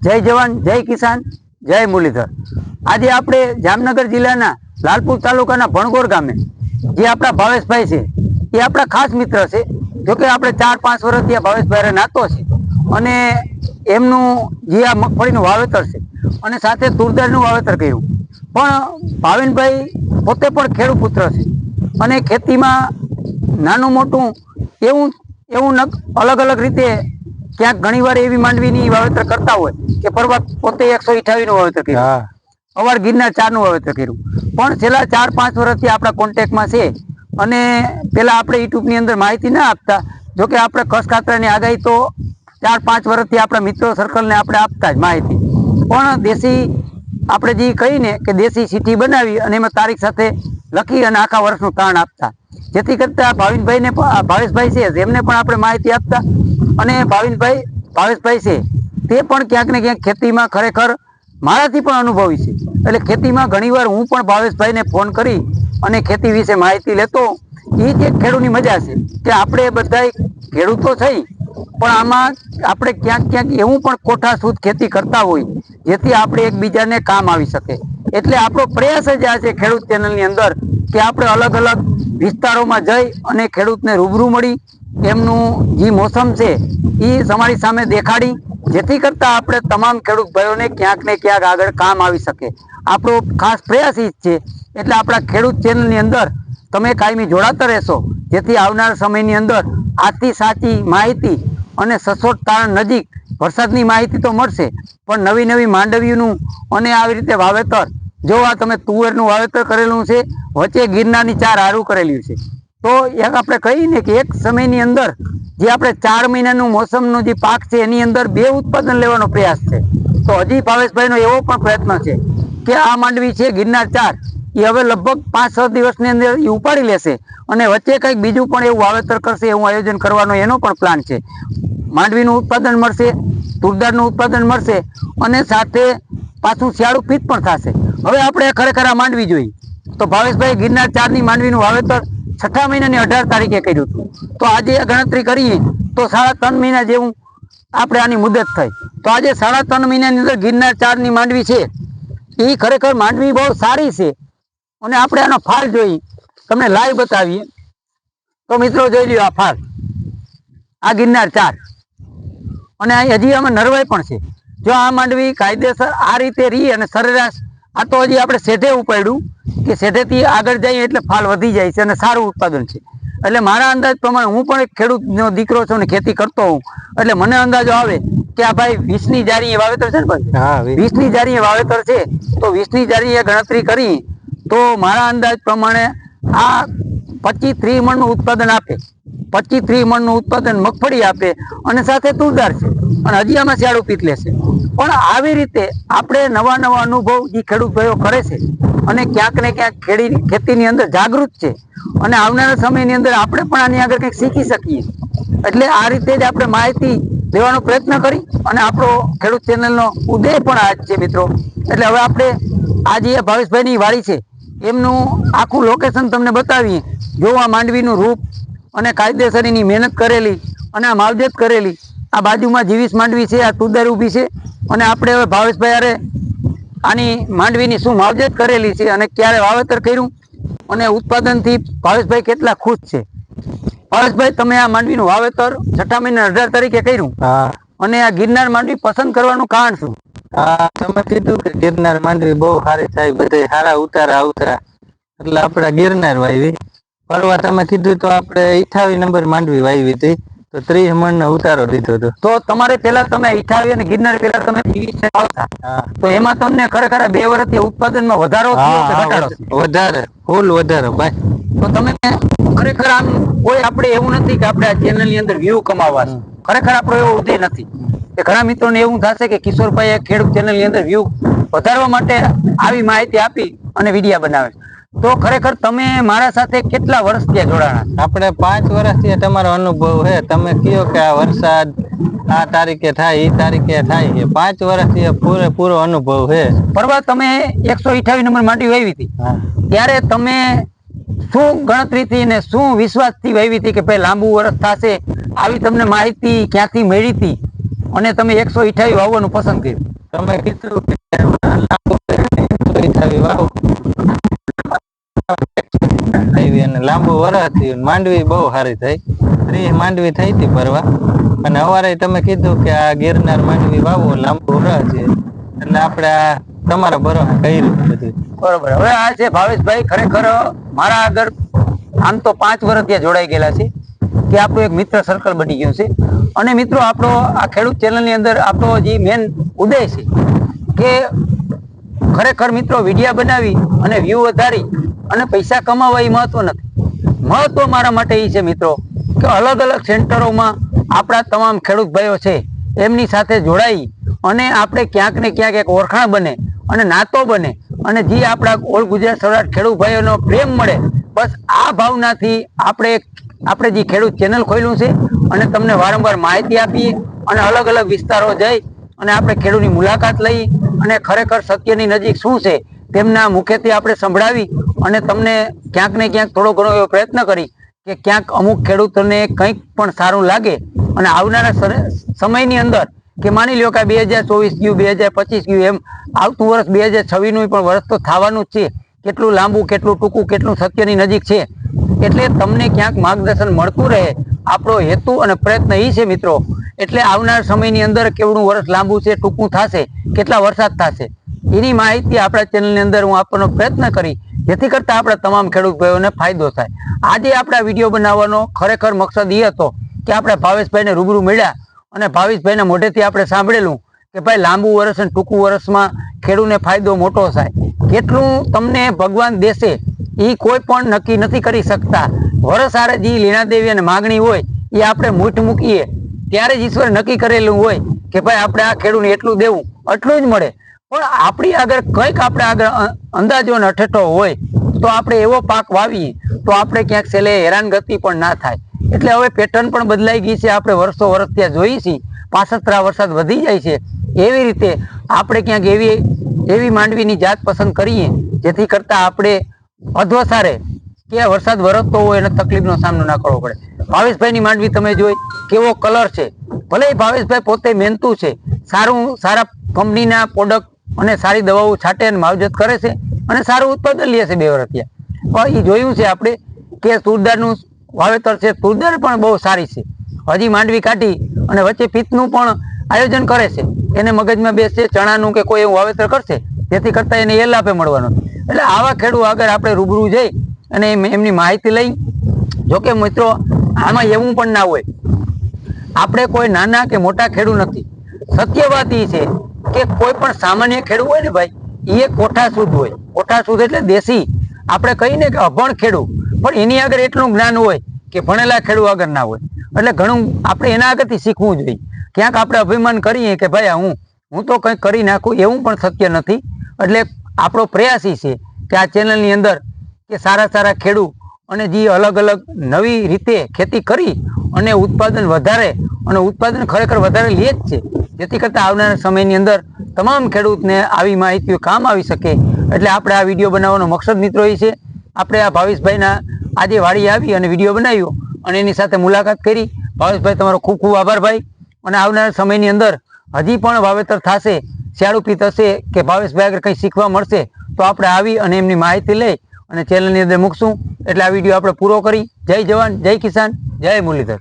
જય જવાન જય કિસાન જય મુરલીધર। આજે આપણે જામનગર જિલ્લાના લાલપુર તાલુકાના ભણગોર ગામે જે આપણા ભાવેશભાઈ છે એ આપણા ખાસ મિત્ર છે। જોકે આપણે 4-5 વર્ષથી ભાવેશભાઈ નાતો છે અને એમનું જે આ મગફળીનું વાવેતર છે અને સાથે તુરદારનું વાવેતર કર્યું। પણ ભાવિનભાઈ પોતે પણ ખેડૂત પુત્ર છે અને ખેતીમાં નાનું મોટું એવું અલગ અલગ રીતે ક્યાંક ઘણીવાર એવી માંડવીની વાવેતર કરતા હોય કે પરવા પોતે 128 નું વાવેતર કર્યું, અવાર ગિરનાર 4 નું વાવેતર કર્યું। પણ છેલ્લા 4-5 વર્ષથી આપણા કોન્ટેક્ટમાં છે અને પેલા આપણે યુટ્યુબ ની અંદર માહિતી ના આપતા। જોકે આપણે કસ કાતરાની આગાહી તો 4-5 વર્ષથી આપણા મિત્રો સર્કલને આપણે આપતા જ માહિતી, પણ દેશી આપણે જે કહીને કે દેશી ચીઠી બનાવી અને એમાં તારીખ સાથે લખી અને આખા વર્ષનું તાણ આપતા, જેથી કરતા ભાવેશભાઈ છે એમને પણ આપણે માહિતી આપતા। અને ભાવેશભાઈ છે તે પણ ક્યાંક ને ક્યાંક ખેતીમાં ખરેખર મારાથી પણ અનુભવી છે। એટલે ખેતીમાં ઘણીવાર હું પણ ભાવેશભાઈને ફોન કરી અને ખેતી વિશે માહિતી લેતો। એ જ એક ખેડૂતની મજા છે કે આપણે બધા ખેડૂતો થઈ પણ આમાં આપણે ક્યાંક એવું પણ કોઠા સૂદ ખેતી કરતા હોય જેથી આપણે એકબીજાને કામ આવી શકે। એટલે આપણો પ્રયાસ જ આ છે ખેડૂત ચેનલની અંદર કે આપણે અલગ અલગ વિસ્તારોમાં જઈ અને ખેડૂતને રૂબરૂ મળી એમનું જે મોસમ છે એ તમારી સામે દેખાડી, જેથી કરતા આપણે તમામ ખેડૂત ભાઈઓને ક્યાંક ને ક્યાંક આગળ કામ આવી શકે। આપણો ખાસ પ્રયાસ એ છે। એટલે આપણા ખેડૂત ચેનલની અંદર તમે કાયમી જોડાતા રહેશો, જેથી આવનાર સમયની અંદર આથી સાચી માહિતી અને સચોટ તારણ નજીક વરસાદની માહિતી તો મળશે પણ નવી માંડવીનું અને આવી રીતે વાવેતર, જો આ તમે તુવેરનું વાવેતર કરેલું છે, વચ્ચે ગિરનારની 4 હારું કરેલું છે, તો એક આપણે કહીને કે એક સમયની અંદર જે આપણે 4 મહિનાનું મોસમનો જે પાક છે એની અંદર 2 ઉત્પાદન લેવાનો પ્રયાસ છે। તો હજી ભાવેશભાઈનો એવો પણ પ્રયત્ન છે કે આ માંડવી છે ગિરનાર 4 એ હવે લગભગ 5-6 દિવસની અંદર એ ઉપાડી લેશે અને વચ્ચે કંઈક બીજું પણ એવું વાવેતર કરશે, એવું આયોજન કરવાનો એનો પણ પ્લાન છે। માંડવીનું ઉત્પાદન મળશે, તુરદારનું ઉત્પાદન મળશે અને સાથે પાછું શિયાળુ પિત્ત પણ થશે। હવે આપણે ખરેખર આ માંડવી જોઈ તો ભાવેશભાઈ ગિરનાર 4 ની માંડવીનું વાવેતર 6 મહિનાની 18 તારીખે કર્યું હતું। તો આજે ગણતરી કરીએ તો 3.5 મહિના જેવું આપણે આની મુદત થઈ, તો આજે 3.5 મહિનાની અંદર ગિરનાર 4 ની માંડવી છે એ ખરેખર માંડવી બહુ સારી છે। અને આપણે આનો ફાલ જોઈ તમને લાઈવ બતાવીએ તો મિત્રો જોઈ લ્યો, આ ફાલ આ ગિરનાર 4 અને હજી આમાં નરવાઈ પણ છે। જો આ માંડવી કાયદેસર આ રીતે રહી અને સરેરાશ આ તો હજી આપણે શેઢે ઉપાડ્યું કે શેઢેથી આગળ જઈએ એટલે ફાલ વધી જાય છે અને સારું ઉત્પાદન છે। એટલે મારા અંદાજ પ્રમાણે હું પણ એક ખેડૂતનો દીકરો છું અને ખેતી કરતો હોઉં, એટલે મને અંદાજો આવે કે આ ભાઈ 20ની જારીએ વાવેતર છે ને ભાઈ, 20ની જારીએ વાવેતર છે, તો 20ની જારીએ ગણતરી કરી તો મારા અંદાજ પ્રમાણે આ 25-30 મણનું ઉત્પાદન આપે, 25-30 મણનું ઉત્પાદન મગફળી આપે અને સાથે તુરદાર છે અને હજી આમાં શિયાળુ પિત્ત લેશે। પણ આવી રીતે આપણે નવા અનુભવ જે ખેડૂત ભાઈઓ કરે છે અને ક્યાંક ને ક્યાંક ખેતીની અંદર જાગૃત છે અને આવનારા સમયની અંદર આપણે પણ આની આગળ કંઈક શીખી શકીએ। એટલે આ રીતે જ આપણે માહિતી લેવાનો પ્રયત્ન કરી અને આપણો ખેડૂત ચેનલનો ઉદ્દેશ પણ આ જ છે મિત્રો। એટલે હવે આપણે આ જે ભાવેશભાઈની વાડી છે એમનું આખું લોકેશન તમને બતાવીએ। જો આ માંડવીનું રૂપ અને કાયદેસર એની મહેનત કરેલી અને આ માવજત કરેલી, આ બાજુમાં 20 માંડવી છે, આ તુરદાર ઊભી છે અને આપણે હવે ભાવેશભાઈ અરે આની માંડવીની શું માવજત કરેલી છે અને ક્યારે વાવેતર કર્યું અને ઉત્પાદનથી ભાવેશભાઈ કેટલા ખુશ છે। ભાવેશભાઈ, તમે આ માંડવીનું વાવેતર 6 મહિના 18 તારીખે કર્યું અને આ ગિરનાર માંડવી પસંદ કરવાનું કારણ શું? તમે કીધું કે ગિરનાર માંડવી બહુ સારી થાય, બધે સારા ઉતારા આવતા, એટલે આપણે ગિરનાર વાવી। પરવા તમે કીધું તો આપણે 28 નંબર માંડવી વાવી હતી તો 30 મણનો ઉતારો દીધો હતો। તો તમારે પેલા તમે 28 અને ગિરનાર પેલા તમે 20 આવતા, તો એમાં તમને ખરેખર 2 વર્ષથી ઉત્પાદનમાં વધારો થયો કે ઘટાડો? વધારે, ફૂલ વધારો ભાઈ। તો તમે ખરેખર આમ કોઈ આપણે એવું નથી કે આપણે આ ચેનલની અંદર વ્યૂ કમાવા, ખરેખર આપણો એવો ઉદ્દેશ નથી કે ઘણા મિત્રોને એવું થશે કે કિશોરભાઈ ખેડૂત ચેનલની અંદર વ્યૂ વધારવા માટે આવી માહિતી આપી અને વિડીયા બનાવે। તો ખરેખર તમે મારા સાથે કેટલા વર્ષ ત્યાં જોડાણા? આપણે 5 વર્ષથી તમારો અનુભવ છે, તમે કહો કે આ વરસાદ આ તારીખે થાય એ તારીખે થાય છે, 5 વર્ષથી પૂરેપૂરો અનુભવ છે। પરવા તમે 128 નંબર માંડવી વાવી હતી ત્યારે તમે શું ગણતરીથી ને શું વિશ્વાસથી વાવી હતી કે ભાઈ લાંબુ વર્ષ થશે, આવી તમને માહિતી ક્યાંથી મળી હતી અને તમે 128 વાવવાનું પસંદ કર્યું? તમે કીધું કે લાંબુ કરીને ઈથાવી વાવો આવી અને લાંબુ વરસ થયું. માંડવી બહુ સારી થઈ, 30 માંડવી થઈ હતી પરવા. અને અવારે તમે કીધું કે આ ગિરનાર માંડવી વાવો લાંબુ વરસ છે, એટલે આપણે આ તમારા ભરોસે કર્યું બધું. બરોબર. હવે આ છે ભાવેશભાઈ, ખરેખર મારા આગળ આમ તો 5 વર્ષ ત્યાં જોડાઈ ગયેલા છે, કે આપણું એક મિત્ર સર્કલ બની ગયું છે. અને મિત્રો, આપણો આ ખેડૂત ચેનલની અંદર આપણો જે મેન ઉદ્દેશ છે કે ખરેખર મિત્રો વિડીયા બનાવી અને વ્યૂ વધારી અને પૈસા કમાવા એ મહત્વ નથી. મહત્વ મારા માટે એ છે મિત્રો કે અલગ અલગ સેન્ટરોમાં આપણા તમામ ખેડૂત ભાઈઓ છે એમની સાથે જોડાઈ અને આપણે ક્યાંક ને ક્યાંક એક ઓળખાણ બને અને નાતો બને અને જે આપણા ઓલ ગુજરાત સૌરાષ્ટ્ર ખેડૂત ભાઈઓનો પ્રેમ મળે. બસ આ ભાવનાથી આપણે જે ખેડૂત ચેનલ ખોલ્યું છે અને તમને વારંવાર માહિતી આપીએ અને અલગ અલગ વિસ્તારો જઈ અને આપણે ખેડૂતની મુલાકાત લઈ અને ખરેખર સત્યની નજીક શું છે તેમના મુખેથી આપણે સંભળાવી અને તમને ક્યાંક ને ક્યાંક થોડો ઘણો એવો પ્રયત્ન કરી કે ક્યાંક અમુક ખેડૂતોને કંઈક પણ સારું લાગે અને આવનારા સમયની અંદર કે માની લ્યો કે 2024 ગયું, 2025 ગયું, એમ આવતું વર્ષ 2026 નું પણ વર્ષ તો થવાનું જ છે. કેટલું લાંબુ, કેટલું ટૂંકું, કેટલું સત્યની નજીક છે, એટલે તમને ક્યાંક માર્ગદર્શન મળતું રહે આપણો હેતુ અને પ્રયત્ન એ છે મિત્રો. એટલે આવનાર સમયની અંદર કેવડું વર્ષ લાંબુ છે, ટૂંકું થશે, કેટલા વરસાદ થશે, એની માહિતી આપણા ચેનલની અંદર હું આપવાનો પ્રયત્ન કરી, જેથી કરતા આપણા તમામ ખેડૂત ભાઈઓને ફાયદો થાય. આજે આપણા વિડીયો બનાવવાનો ખરેખર મકસદ એ હતો કે આપણે ભાવેશભાઈને રૂબરૂ મળ્યા અને ભાવેશભાઈના મોઢેથી આપણે સાંભળેલું કે ભાઈ લાંબુ વર્ષ અને ટૂંકું વર્ષમાં ખેડૂતને ફાયદો મોટો થાય. કેટલું તમને ભગવાન દેશે એ કોઈ પણ નક્કી નથી કરી શકતા. વરસ આરે જે લેણા દેવી અને માગણી હોય એ આપણે મૂઠ મૂકીએ ત્યારે જ ઈશ્વરે નક્કી કરેલું હોય કે ભાઈ આપણે આ ખેડૂતને એટલું દેવું, એટલું જ મળે. પણ આપણી આગળ કંઈક આપણે આગળ અંદાજો અને અઠેઠો હોય તો આપણે એવો પાક વાવીએ તો આપણે ક્યાંક છેલ્લે હેરાનગતિ પણ ના થાય. એટલે હવે પેટર્ન પણ બદલાઈ ગઈ છે. આપણે વર્ષો વર્ષ ત્યાં જોઈએ છીએ 65 વરસાદ વધી જાય છે. એવી રીતે આપણે ક્યાંક એવી માંડવીની જાત પસંદ કરીએ જેથી કરતા આપણે અધવસારે કે વરસાદ વરસતો હોય અને તકલીફનો સામનો ના કરવો પડે. ભાવેશભાઈની માંડવી તમે જોઈ કેવો કલર છે. ભલે ભાવેશભાઈ પોતે મહેનતુ છે, સારા કંપનીના પ્રોડક્ટ અને સારી દવાઓ છાંટે અને માવજત કરે છે અને સારું ઉત્પાદન લે છે 2 વર્ષ ત્યાં. પણ એ જોયું છે આપણે કે તુરદારનું વાવેતર છે, તુરદાર પણ બહુ સારી છે. હજી માંડવી કાઢી અને વચ્ચે પિત્તનું પણ આયોજન કરે છે. એને મગજમાં બેસશે ચણાનું કે કોઈ એવું વાવેતર કરશે જેથી કરતા એને એ લાભે મળવાનો. એટલે આવા ખેડૂત આગળ આપણે રૂબરૂ જઈ અને એમની માહિતી લઈ. જોકે મિત્રો, આમાં એવું પણ ના હોય આપણે કોઈ નાના કે મોટા ખેડૂત નથી. સત્ય વાત એ છે કે કોઈ પણ સામાન્ય ખેડૂત હોય ને ભાઈ, એ કોઠા શુદ્ધ હોય. કોઠા શુદ્ધ એટલે દેશી. આપણે કહીને કે અભણ ખેડૂત, પણ એની આગળ એટલું જ્ઞાન હોય કે ભણેલા ખેડૂત આગળ ના હોય. એટલે ઘણું આપણે એના આગળથી શીખવું જોઈએ. ક્યાંક આપણે અભિમાન કરીએ કે ભાઈ હું તો કંઈક કરી નાખું, એવું પણ સત્ય નથી. એટલે આપણો પ્રયાસ એ છે કે આ ચેનલની અંદર કે સારા ખેડૂત અને જે અલગ અલગ નવી રીતે ખેતી કરી અને ઉત્પાદન વધારે અને ઉત્પાદન ખરેખર વધારે લે જ છે, જેથી કરતાં આવનારા સમયની અંદર તમામ ખેડૂતને આવી માહિતીઓ કામ આવી શકે. એટલે આપણે આ વિડીયો બનાવવાનો મકસદ મિત્રો એ છે. આપણે આ ભાવેશભાઈના આજે વાડી આવી અને વિડીયો બનાવ્યો અને એની સાથે મુલાકાત કરી. ભાવેશભાઈ, તમારો ખૂબ ખૂબ આભાર ભાઈ. અને આવનારા સમયની અંદર હજી પણ વાવેતર થશે, શિયાળુ થશે કે ભાવેશભાઈ આગળ કંઈ શીખવા મળશે તો આપણે આવી અને એમની માહિતી લઈ અને ચેનલની અંદર મૂકશું. એટલે આ વિડીયો આપણે પૂરો કરી. જય જવાન, જય કિસાન, જય મુરલીધર.